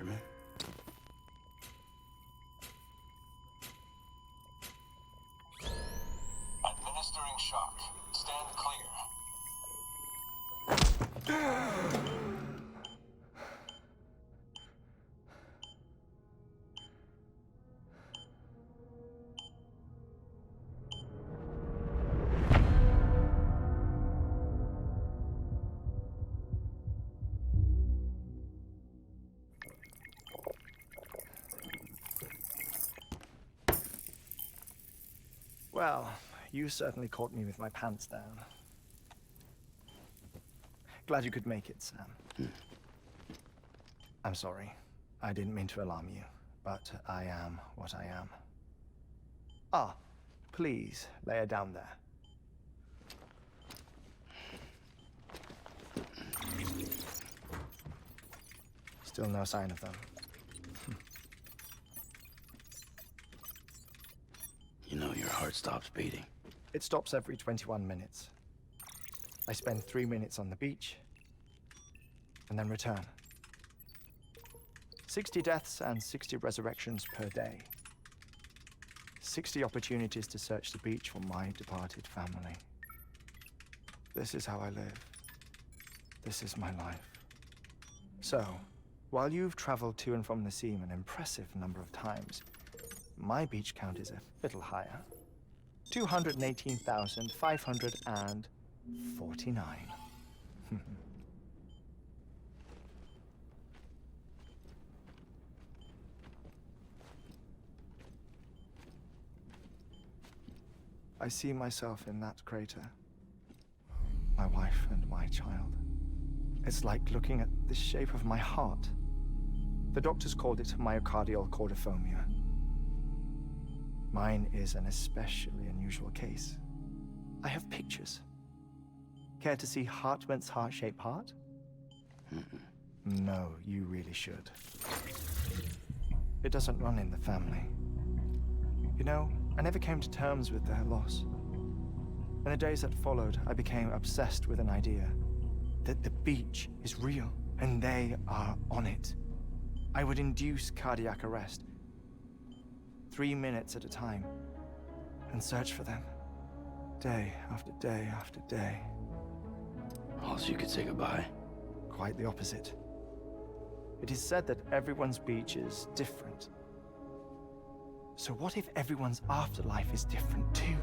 compartment. Administering shock. Stand clear. Well, you certainly caught me with my pants down. Glad you could make it, Sam. I'm sorry. I didn't mean to alarm you, but I am what I am. Ah, please lay her down there. Still no sign of them. You know your heart stops beating. It stops every 21 minutes. I spend 3 minutes on the beach, and then return. 60 deaths and 60 resurrections per day. 60 opportunities to search the beach for my departed family. This is how I live. This is my life. So, while you've traveled to and from the sea an impressive number of times, my beach count is a little higher. 218,549. I see myself in that crater. My wife and my child. It's like looking at the shape of my heart. The doctors called it myocardial cordiformia. Mine is an especially unusual case. I have pictures. Care to see Hartmann's heart-shaped heart? No, you really should. It doesn't run in the family. You know, I never came to terms with their loss. In the days that followed, I became obsessed with an idea that the beach is real and they are on it. I would induce cardiac arrest, 3 minutes at a time, and search for them, day after day after day. Also, you could say goodbye. Quite the opposite. It is said that everyone's beach is different. So what if everyone's afterlife is different too?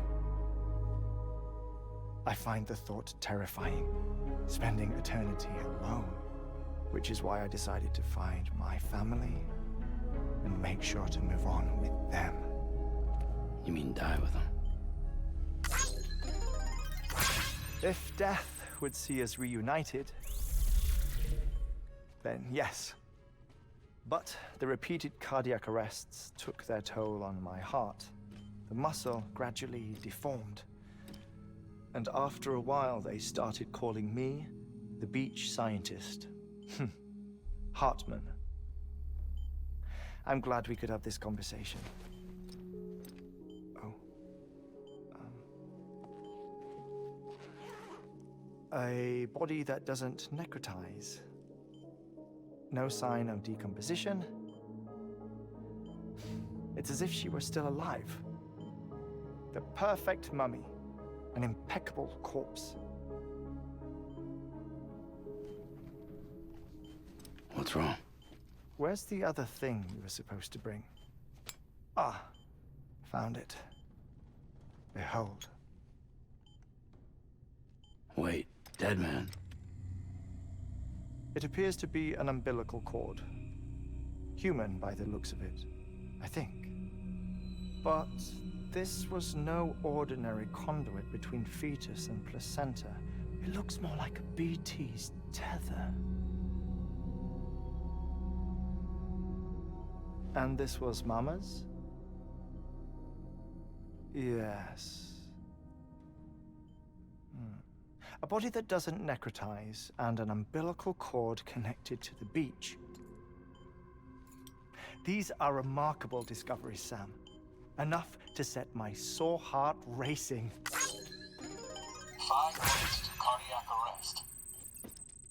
I find the thought terrifying, spending eternity alone, which is why I decided to find my family and make sure to move on with them. You mean die with them? If death would see us reunited, then yes. But the repeated cardiac arrests took their toll on my heart. The muscle gradually deformed. And after a while, they started calling me the beach scientist. Hartmann. I'm glad we could have this conversation. Oh. A body that doesn't necrotize. No sign of decomposition. It's as if she were still alive. The perfect mummy. An impeccable corpse. What's wrong? Where's the other thing you were supposed to bring? Ah, found it. Behold. Wait, dead man. It appears to be an umbilical cord. Human by the looks of it, I think. But this was no ordinary conduit between fetus and placenta. It looks more like a BT's tether. And this was Mama's? Yes. A body that doesn't necrotize and an umbilical cord connected to the beach. These are remarkable discoveries, Sam. Enough to set my sore heart racing. 5 minutes to cardiac arrest.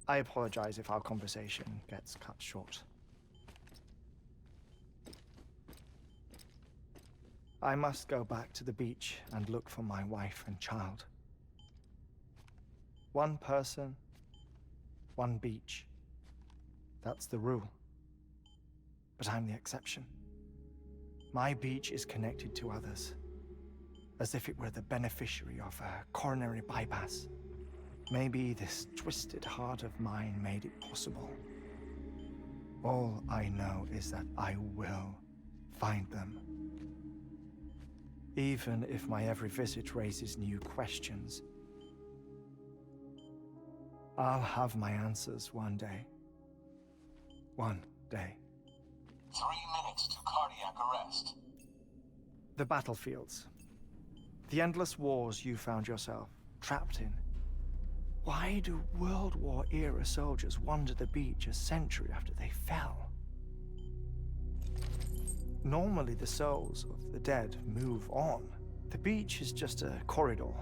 I apologize if our conversation gets cut short. I must go back to the beach and look for my wife and child. One person, one beach. That's the rule. But I'm the exception. My beach is connected to others, as if it were the beneficiary of a coronary bypass. Maybe this twisted heart of mine made it possible. All I know is that I will find them. Even if my every visit raises new questions, I'll have my answers one day. One day. 3 minutes to cardiac arrest. The battlefields. The endless wars you found yourself trapped in. Why do World War-era soldiers wander the beach a century after they fell? Normally the souls of the dead move on. The beach is just a corridor,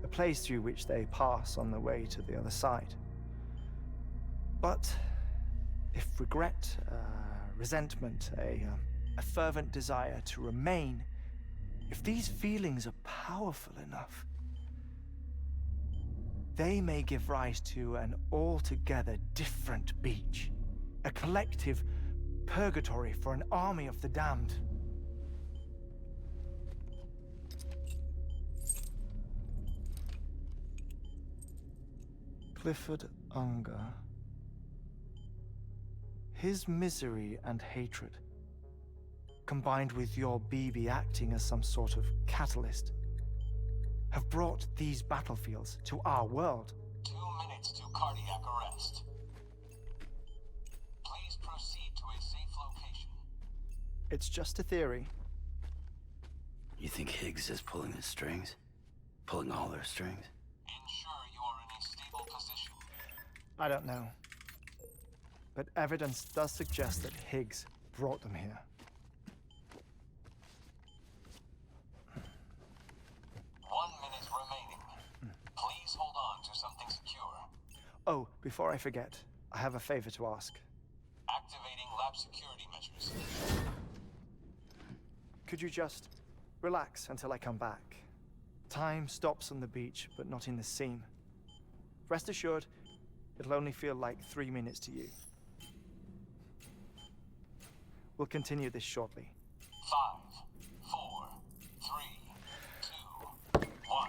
a place through which they pass on the way to the other side. But if regret, resentment, a fervent desire to remain, if these feelings are powerful enough, they may give rise to an altogether different beach, a collective purgatory for an army of the damned. Clifford Unger. His misery and hatred, combined with your BB acting as some sort of catalyst, have brought these battlefields to our world. 2 minutes to cardiac arrest. Please proceed to a safe location. It's just a theory. You think Higgs is pulling the strings? Pulling all their strings? Ensure you are in a stable position. I don't know. But evidence does suggest that Higgs brought them here. 1 minute remaining. Please hold on to something secure. Oh, before I forget, I have a favor to ask. Activating lab security measures. Could you just relax until I come back? Time stops on the beach, but not in the scene. Rest assured, it'll only feel like 3 minutes to you. We'll continue this shortly. 5, 4, 3, 2, 1.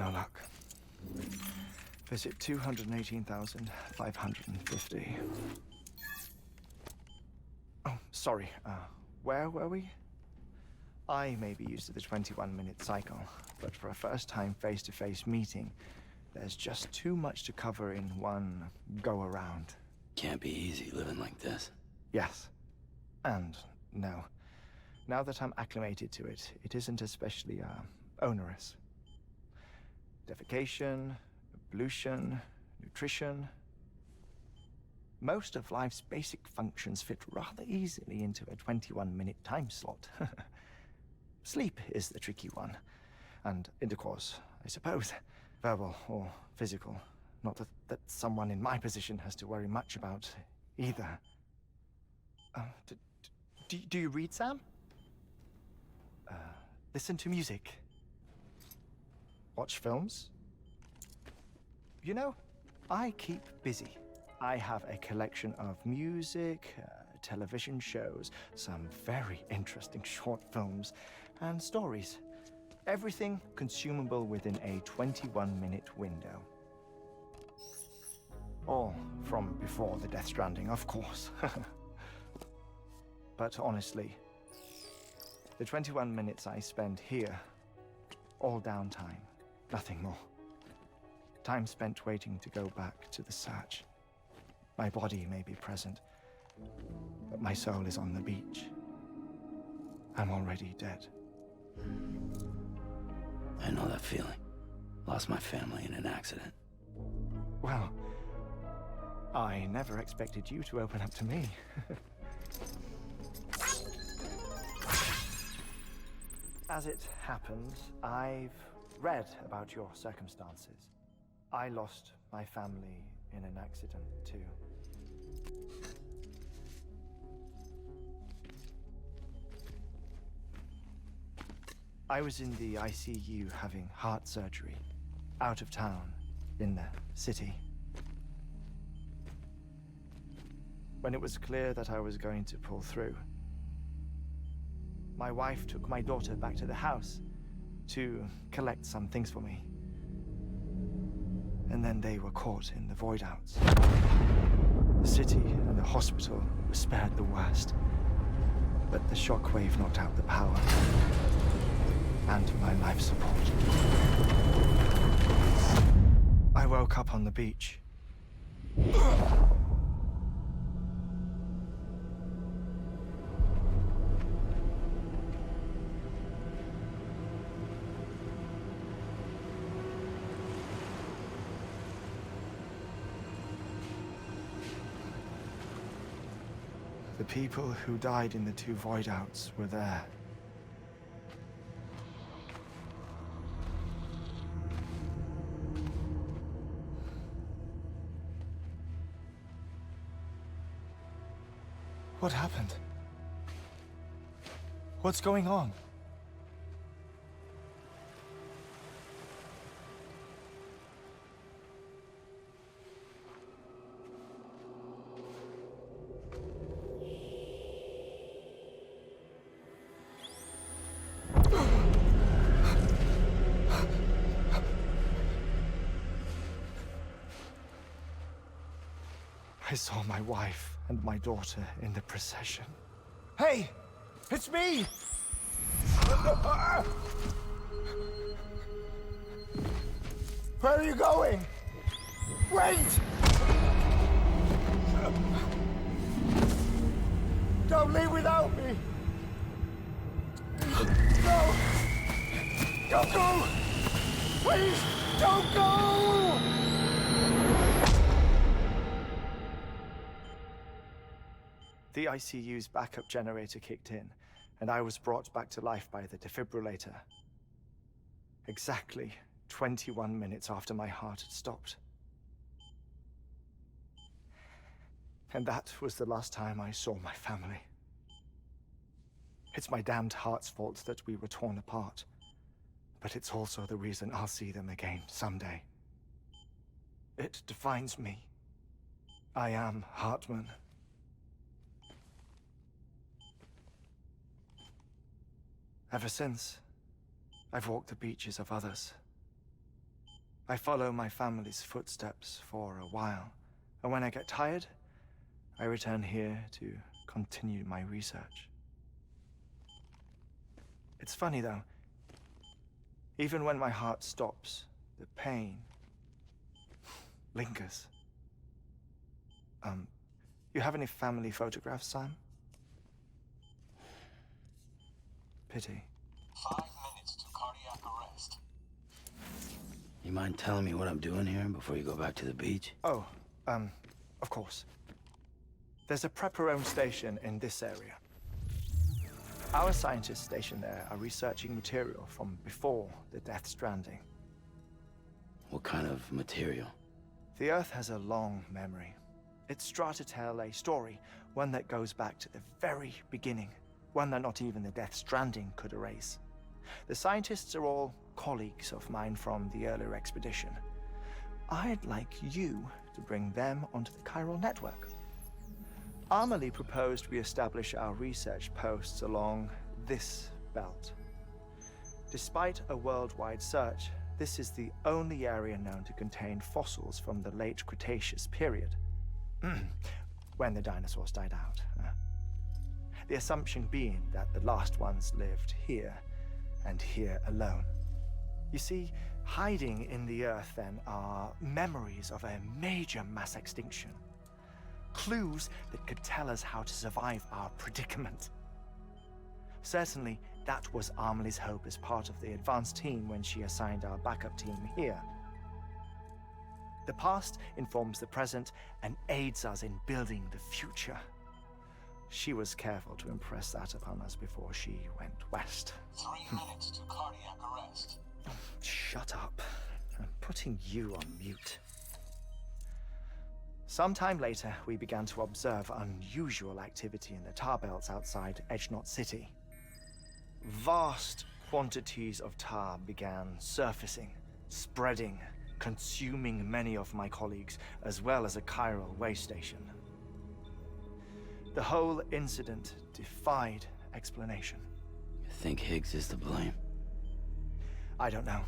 no luck. Visit 218,550. Oh, sorry. Where were we? I may be used to the 21-minute cycle, but for a first-time face-to-face meeting, there's just too much to cover in one go-around. Can't be easy living like this. Yes. And no. Now that I'm acclimated to it, it isn't especially, onerous. Defecation, pollution, nutrition. Most of life's basic functions fit rather easily into a 21-minute time slot. Sleep is the tricky one. And intercourse, I suppose. Verbal or physical. Not that someone in my position has to worry much about either. Do you read, Sam? Listen to music. Watch films? You know, I keep busy. I have a collection of music, television shows, some very interesting short films, and stories. Everything consumable within a 21-minute window. All from before the Death Stranding, of course. But honestly, the 21 minutes I spend here, all downtime, nothing more. Time spent waiting to go back to the search. My body may be present, but my soul is on the beach. I'm already dead. I know that feeling. Lost my family in an accident. Well, I never expected you to open up to me. As it happens, I've read about your circumstances. I lost my family in an accident, too. I was in the ICU having heart surgery, out of town, in the city. When it was clear that I was going to pull through, my wife took my daughter back to the house to collect some things for me. And then they were caught in the void outs. The city and the hospital were spared the worst, but the shockwave knocked out the power and my life support. I woke up on the beach. The people who died in the two void outs were there. What happened? What's going on? I saw my wife and my daughter in the procession. Hey! It's me! Where are you going? Wait! Don't leave without me! No! Don't go! Please, don't go! The ICU's backup generator kicked in, and I was brought back to life by the defibrillator. Exactly 21 minutes after my heart had stopped. And that was the last time I saw my family. It's my damned heart's fault that we were torn apart, but it's also the reason I'll see them again someday. It defines me. I am Hartman. Ever since, I've walked the beaches of others, I follow my family's footsteps for a while, and when I get tired, I return here to continue my research. It's funny though, even when my heart stops, the pain lingers. You have any family photographs, Sam? Pity. 5 minutes to cardiac arrest. You mind telling me what I'm doing here before you go back to the beach? Oh, of course. There's a prepper-owned station in this area. Our scientists stationed there are researching material from before the Death Stranding. What kind of material? The Earth has a long memory. It's trying to tell a story, one that goes back to the very beginning, one that not even the Death Stranding could erase. The scientists are all colleagues of mine from the earlier expedition. I'd like you to bring them onto the chiral network. Amelie proposed we establish our research posts along this belt. Despite a worldwide search, this is the only area known to contain fossils from the late Cretaceous period, when the dinosaurs died out. The assumption being that the last ones lived here, and here alone. You see, hiding in the Earth then are memories of a major mass extinction. Clues that could tell us how to survive our predicament. Certainly, that was Amelie's hope as part of the advanced team when she assigned our backup team here. The past informs the present and aids us in building the future. She was careful to impress that upon us before she went west. 3 minutes to cardiac arrest. Shut up. I'm putting you on mute. Sometime later, we began to observe unusual activity in the tar belts outside Edgenot City. Vast quantities of tar began surfacing, spreading, consuming many of my colleagues, as well as a chiral way station. The whole incident defied explanation. You think Higgs is to blame? I don't know,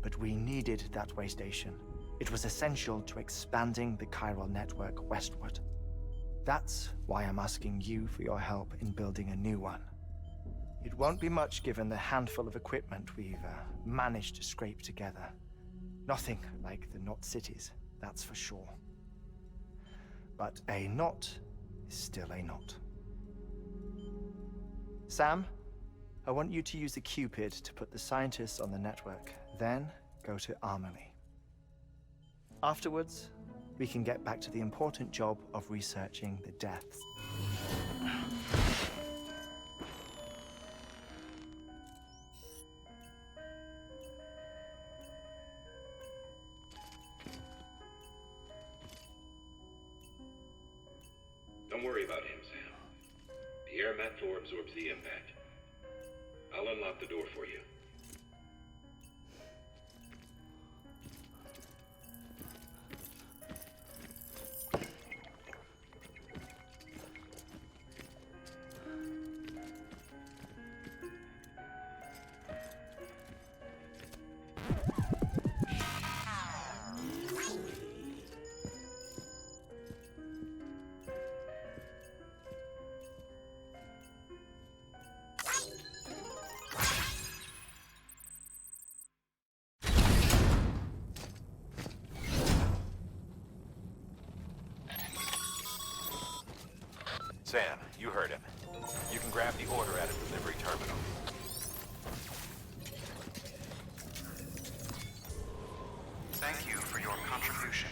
but we needed that way station. It was essential to expanding the chiral network westward. That's why I'm asking you for your help in building a new one. It won't be much given the handful of equipment we've managed to scrape together. Nothing like the knot cities, that's for sure. But a knot is still a knot. Sam, I want you to use the Cupid to put the scientists on the network, then go to Amelie. Afterwards, we can get back to the important job of researching the deaths. Don't worry about him, Sam. The air mat floor absorbs the impact. I'll unlock the door for you. Sam, you heard him. You can grab the order at a delivery terminal. Thank you for your contribution.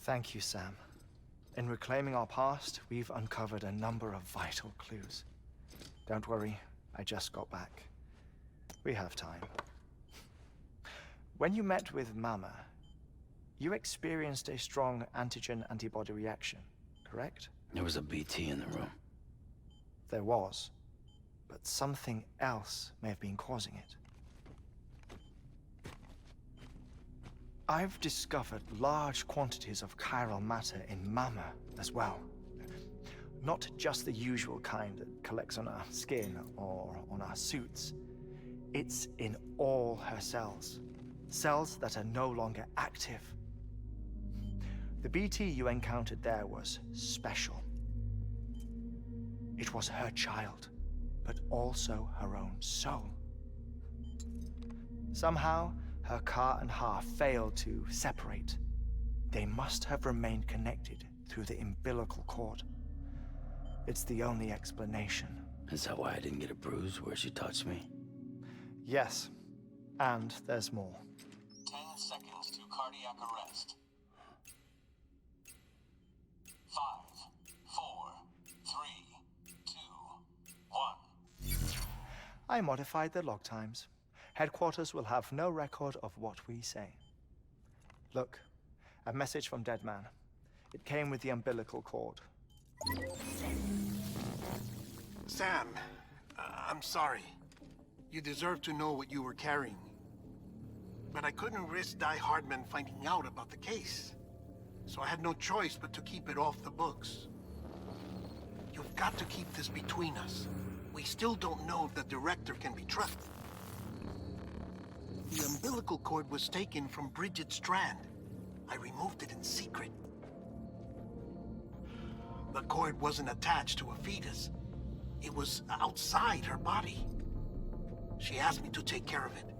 Thank you, Sam. In reclaiming our past, we've uncovered a number of vital clues. Don't worry, I just got back. We have time. When you met with Mama, you experienced a strong antigen-antibody reaction, correct? There was a BT in the room. There was, but something else may have been causing it. I've discovered large quantities of chiral matter in Mama as well. Not just the usual kind that collects on our skin or on our suits. It's in all her cells. Cells that are no longer active. The BT you encountered there was special. It was her child, but also her own soul. Somehow, her Ka and Ha failed to separate. They must have remained connected through the umbilical cord. It's the only explanation. Is that why I didn't get a bruise where she touched me? Yes, and there's more. 10 seconds to cardiac arrest. 5, 4, 3, 2, 1. I modified the log times. Headquarters will have no record of what we say. Look, a message from Deadman. It came with the umbilical cord. Sam, I'm sorry. You deserve to know what you were carrying. But I couldn't risk Die Hardman finding out about the case. So I had no choice but to keep it off the books. You've got to keep this between us. We still don't know if the director can be trusted. The umbilical cord was taken from Bridget Strand. I removed it in secret. The cord wasn't attached to a fetus. It was outside her body. She asked me to take care of it.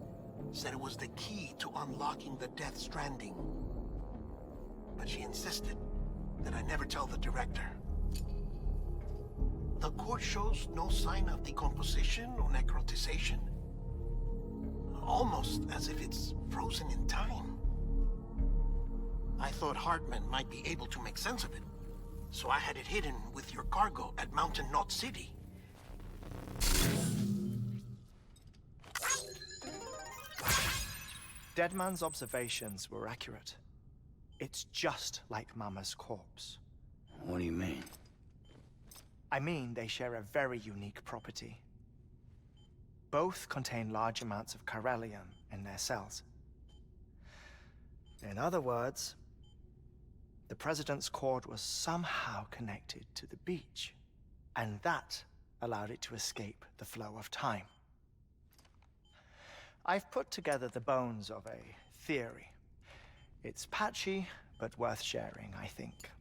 Said it was the key to unlocking the Death Stranding. But she insisted that I never tell the director. The cord shows no sign of decomposition or necrotization. Almost as if it's frozen in time. I thought Hartman might be able to make sense of it, so I had it hidden with your cargo at Mountain Knot City. Deadman's observations were accurate. It's just like Mama's corpse. What do you mean? I mean, they share a very unique property. Both contain large amounts of chiralium in their cells. In other words, the President's cord was somehow connected to the beach, and that allowed it to escape the flow of time. I've put together the bones of a theory. It's patchy, but worth sharing, I think.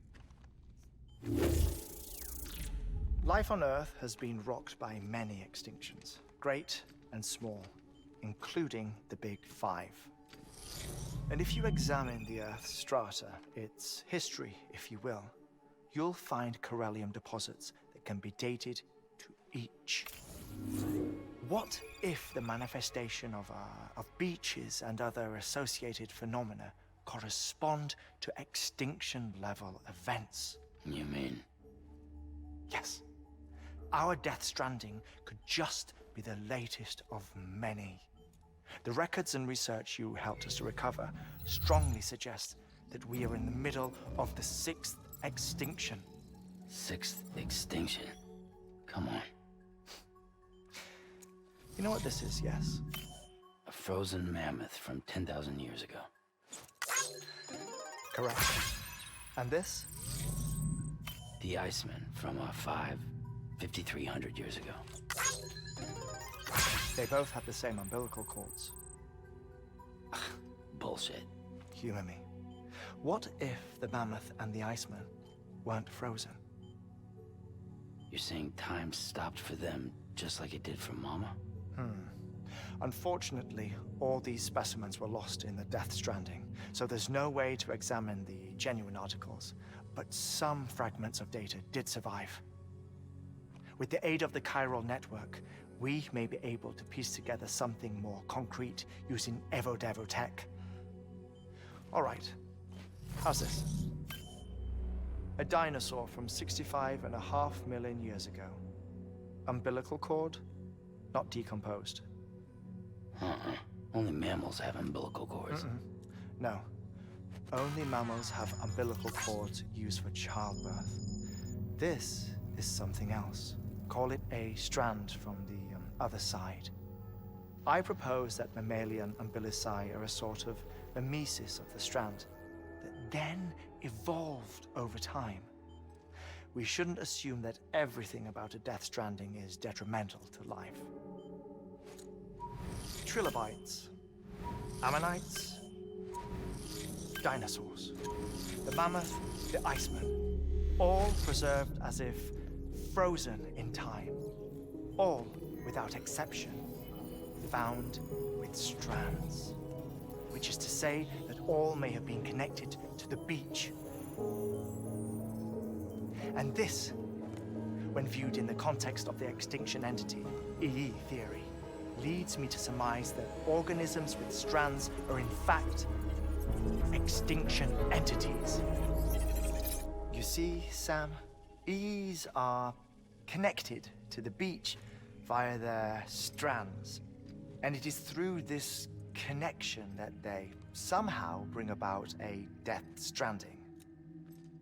Life on Earth has been rocked by many extinctions, great and small, including the Big Five. And if you examine the Earth's strata, its history, if you will, you'll find chiralium deposits that can be dated to each. What if the manifestation of beaches and other associated phenomena correspond to extinction-level events? You mean? Yes. Our Death Stranding could just be the latest of many. The records and research you helped us to recover strongly suggest that we are in the middle of the 6th extinction. 6th extinction? Come on. You know what this is, yes? A frozen mammoth from 10,000 years ago. Correct. And this? The Iceman from 5,300 years ago. They both have the same umbilical cords. Bullshit. Humor me. What if the mammoth and the Iceman weren't frozen? You're saying time stopped for them just like it did for Mama? Unfortunately, all these specimens were lost in the Death Stranding, so there's no way to examine the genuine articles, but some fragments of data did survive. With the aid of the chiral network, we may be able to piece together something more concrete using Evo-Devo tech. All right, how's this? A dinosaur from 65.5 million years ago. Umbilical cord, not decomposed. Only mammals have umbilical cords. No. Only mammals have umbilical cords used for childbirth. This is something else. Call it a strand from the other side. I propose that mammalian umbilici are a sort of mimesis of the strand that then evolved over time. We shouldn't assume that everything about a death stranding is detrimental to life. Trilobites, ammonites, dinosaurs, the mammoth, the iceman, all preserved as if frozen in time, all without exception found with strands, which is to say that all may have been connected to the beach. And this, when viewed in the context of the extinction entity, EE theory, leads me to surmise that organisms with strands are in fact extinction entities. You see, Sam, EEs are connected to the beach via their strands. And it is through this connection that they somehow bring about a death stranding.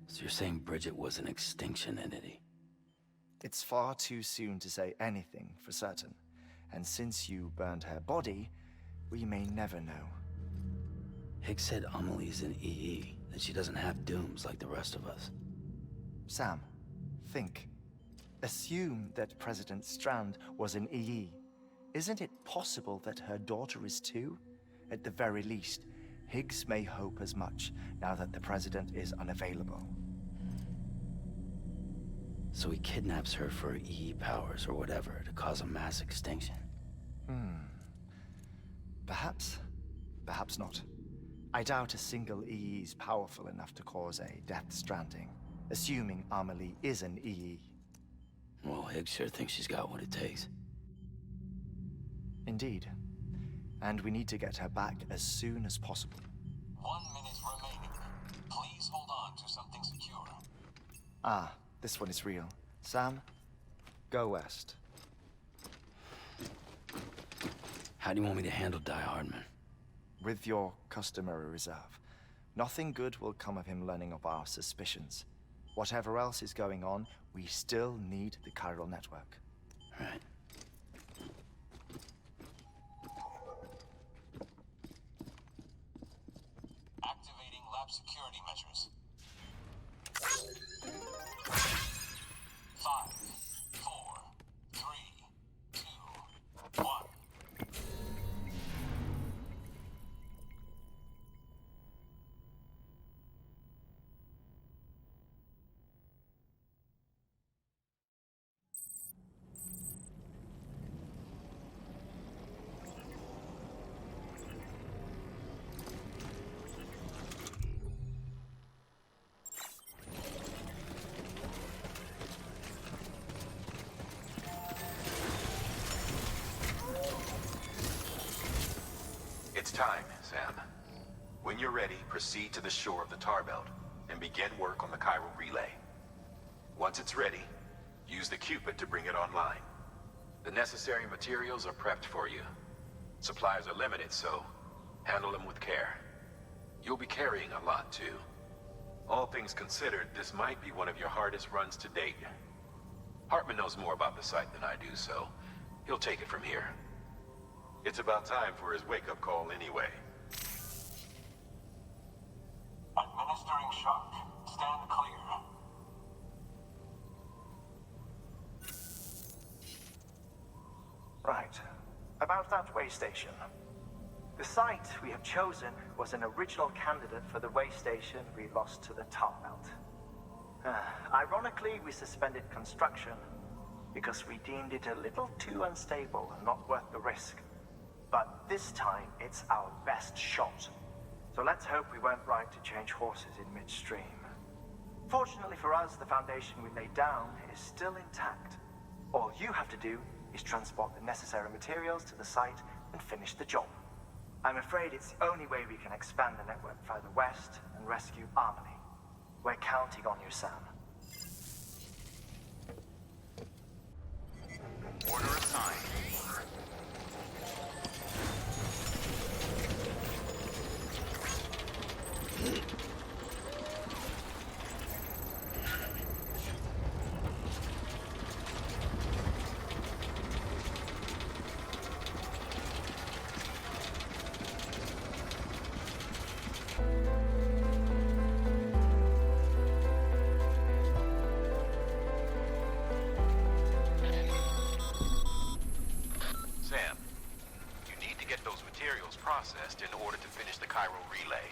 So you're saying Bridget was an extinction entity? It's far too soon to say anything for certain. And since you burned her body, we may never know. Higgs said Amelie's an EE, that she doesn't have dooms like the rest of us. Sam, think. Assume that President Strand was an EE. Isn't it possible that her daughter is too? At the very least, Higgs may hope as much now that the president is unavailable. So he kidnaps her for EE powers or whatever to cause a mass extinction. Perhaps. Perhaps not. I doubt a single EE is powerful enough to cause a death stranding, assuming Amelie is an EE. Well, Higgs sure thinks she's got what it takes. Indeed. And we need to get her back as soon as possible. 1 minute remaining. Please hold on to something secure. Ah, this one is real. Sam, go west. How do you want me to handle Die Hardman? With your customary reserve. Nothing good will come of him learning of our suspicions. Whatever else is going on, we still need the chiral network. Right. Activating lab security measures. 5, 4, 3, 2, 1. It's time, Sam. When you're ready, proceed to the shore of the Tar Belt and begin work on the chiral relay. Once it's ready, use the Cupid to bring it online. The necessary materials are prepped for you. Supplies are limited, so handle them with care. You'll be carrying a lot, too. All things considered, this might be one of your hardest runs to date. Hartman knows more about the site than I do, so he'll take it from here. It's about time for his wake-up call anyway. Administering shock. Stand clear. Right. About that way station. The site we have chosen was an original candidate for the way station we lost to the Tar Belt. Ironically, we suspended construction because we deemed it a little too unstable and not worth the risk. But this time, it's our best shot. So let's hope we weren't right to change horses in midstream. Fortunately for us, the foundation we laid down is still intact. All you have to do is transport the necessary materials to the site and finish the job. I'm afraid it's the only way we can expand the network further west and rescue Amelie. We're counting on you, Sam. Order assigned. Sam, you need to get those materials processed in order to finish the Cairo relay.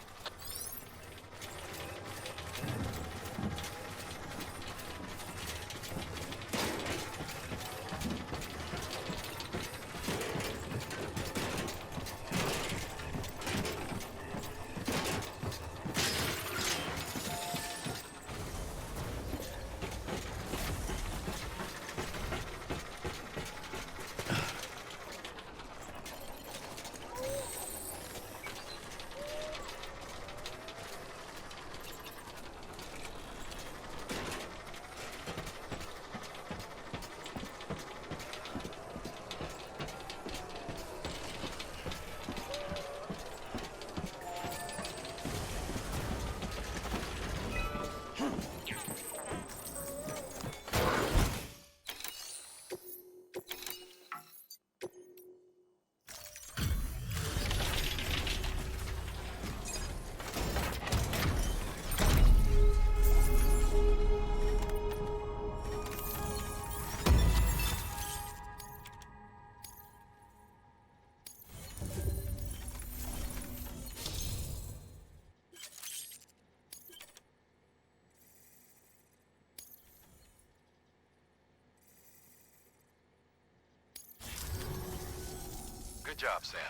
Good job, Sam.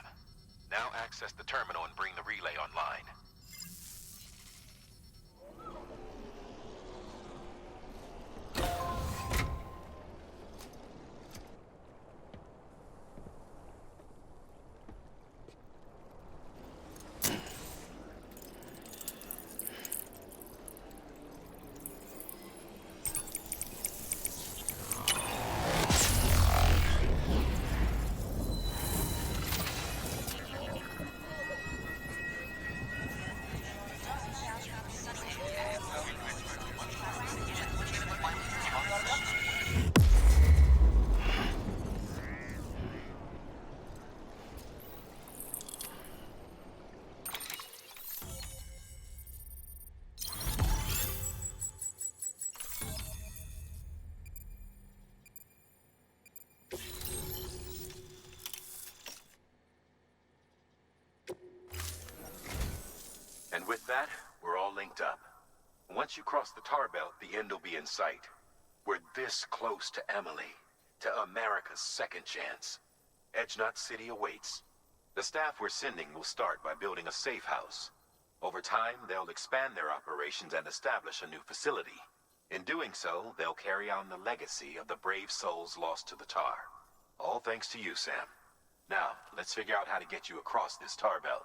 Now access the terminal and bring the relay online. And with that, we're all linked up. Once you cross the tar belt, the end will be in sight. We're this close to Emily, to America's second chance. Edgenut City awaits. The staff we're sending will start by building a safe house. Over time, they'll expand their operations and establish a new facility. In doing so, they'll carry on the legacy of the brave souls lost to the tar. All thanks to you, Sam. Now, let's figure out how to get you across this tar belt.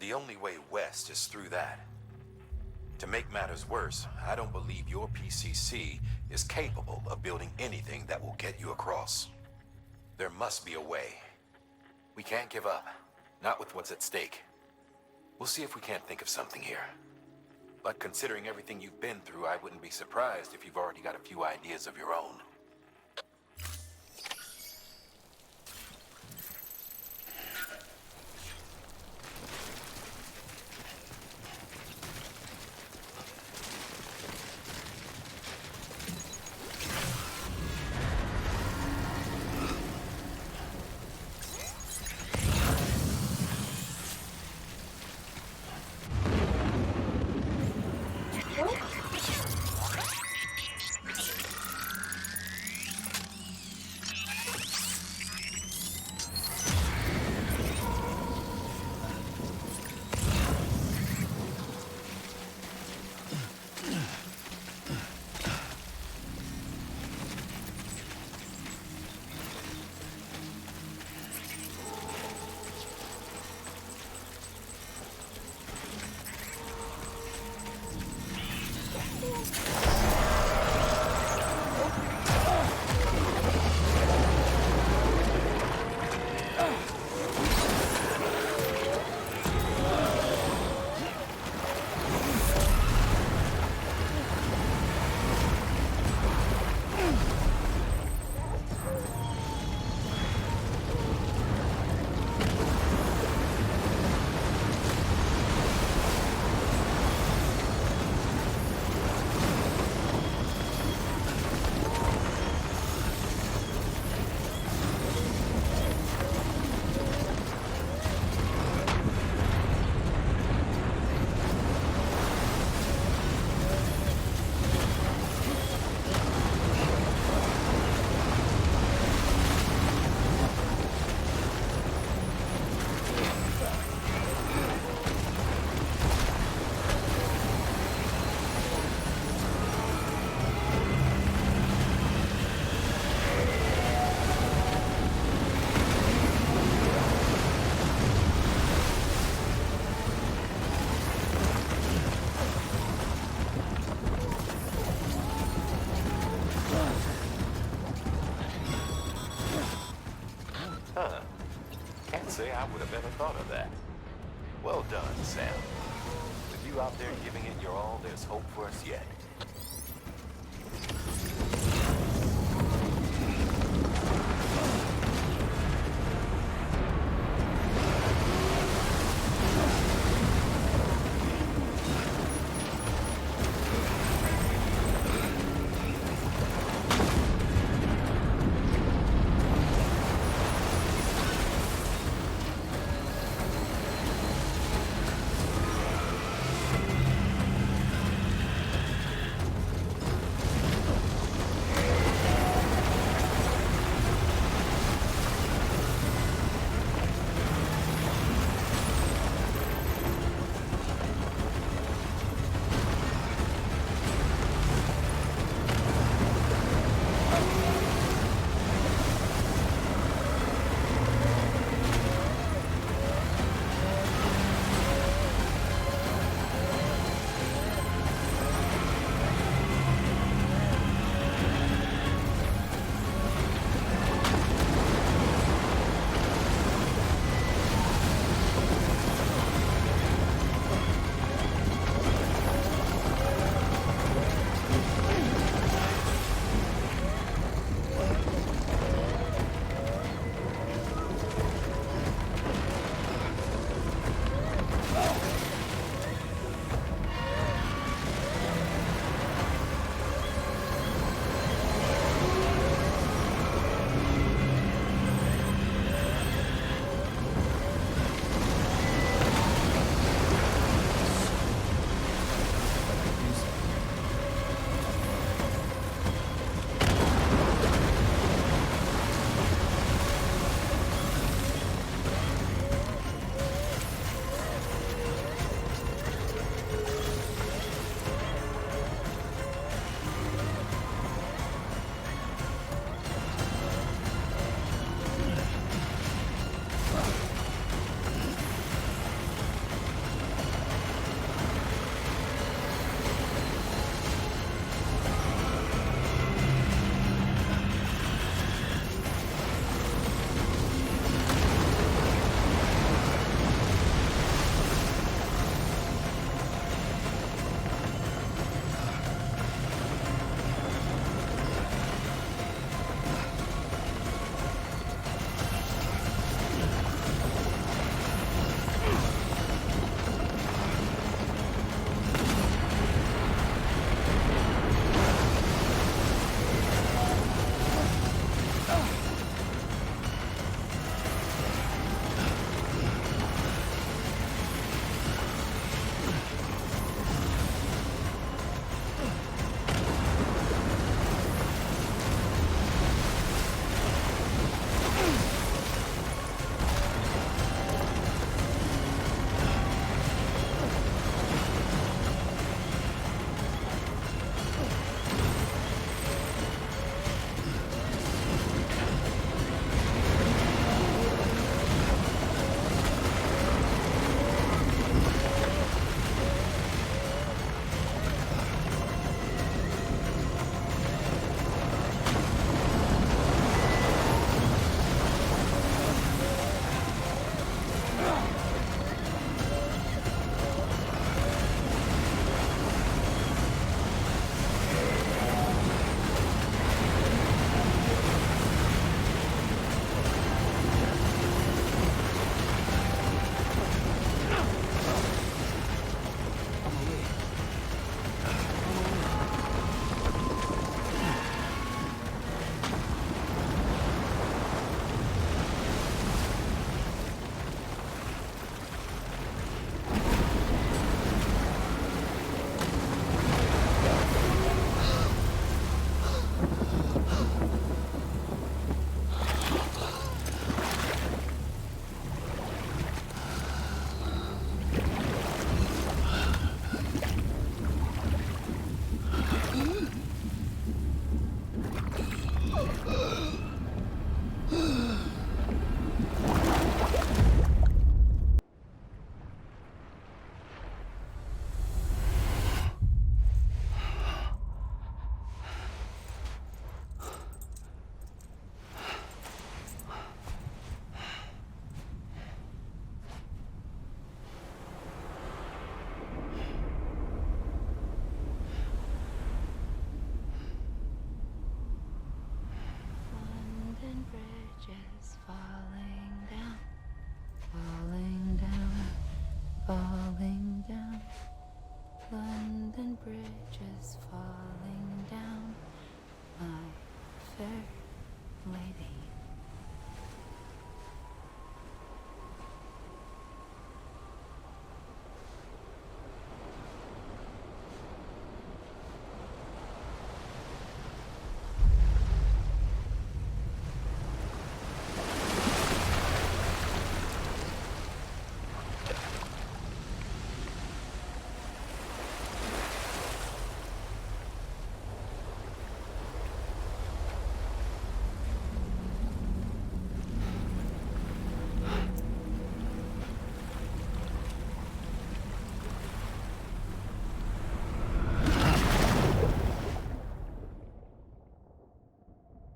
The only way west is through that. To make matters worse, I don't believe your PCC is capable of building anything that will get you across. There must be a way. We can't give up, not with what's at stake. We'll see if we can't think of something here. But considering everything you've been through, I wouldn't be surprised if you've already got a few ideas of your own. Can't say I would have ever thought of that. Well done, Sam. With you out there giving it your all, there's hope for us yet. bridges falling down, falling down, falling down. London Bridge is falling down, my fair lady.